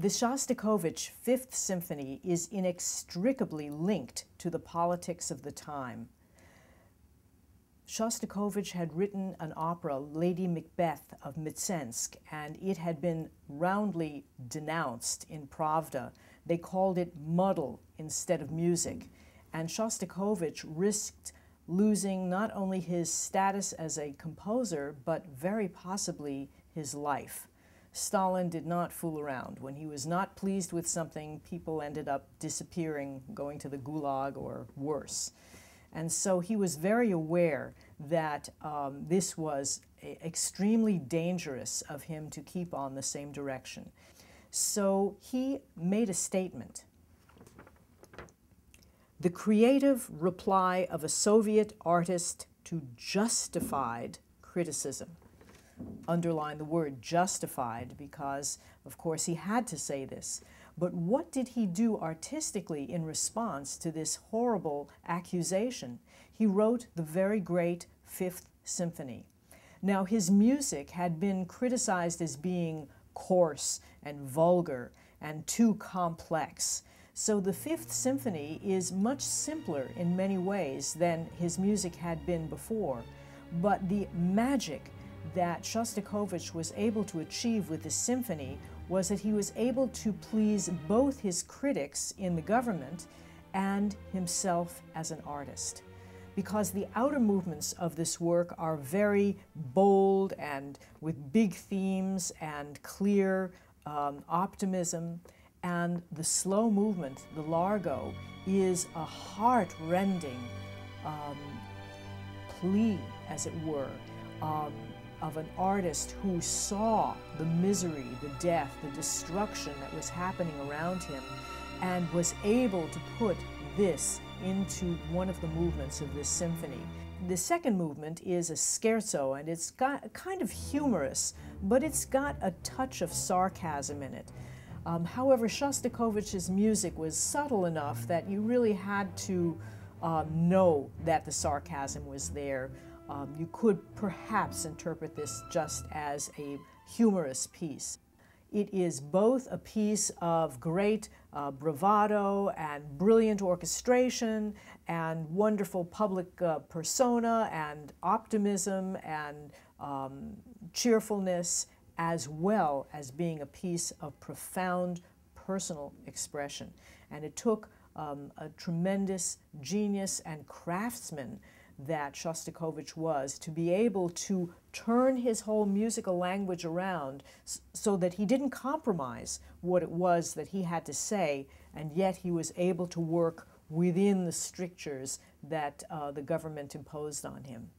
The Shostakovich Fifth Symphony is inextricably linked to the politics of the time. Shostakovich had written an opera, Lady Macbeth of Mtsensk, and it had been roundly denounced in Pravda. They called it muddle instead of music, and Shostakovich risked losing not only his status as a composer, but very possibly his life. Stalin did not fool around. When he was not pleased with something, people ended up disappearing, going to the gulag or worse. And so he was very aware that this was extremely dangerous of him to keep on the same direction. So he made a statement. The creative reply of a Soviet artist to justified criticism. Underline the word justified because, of course, he had to say this. But what did he do artistically in response to this horrible accusation? He wrote the very great Fifth Symphony. Now, his music had been criticized as being coarse and vulgar and too complex. So the Fifth Symphony is much simpler in many ways than his music had been before. But the magic that Shostakovich was able to achieve with the symphony was that he was able to please both his critics in the government and himself as an artist. Because the outer movements of this work are very bold and with big themes and clear optimism, and the slow movement, the largo, is a heart-rending plea, as it were, of an artist who saw the misery, the death, the destruction that was happening around him, and was able to put this into one of the movements of this symphony. The second movement is a scherzo, and it's got kind of humorous, but it's got a touch of sarcasm in it. However, Shostakovich's music was subtle enough that you really had to know that the sarcasm was there. You could perhaps interpret this just as a humorous piece. It is both a piece of great bravado and brilliant orchestration and wonderful public persona and optimism and cheerfulness, as well as being a piece of profound personal expression. And it took a tremendous genius and craftsman that Shostakovich was to be able to turn his whole musical language around so that he didn't compromise what it was that he had to say, and yet he was able to work within the strictures that the government imposed on him.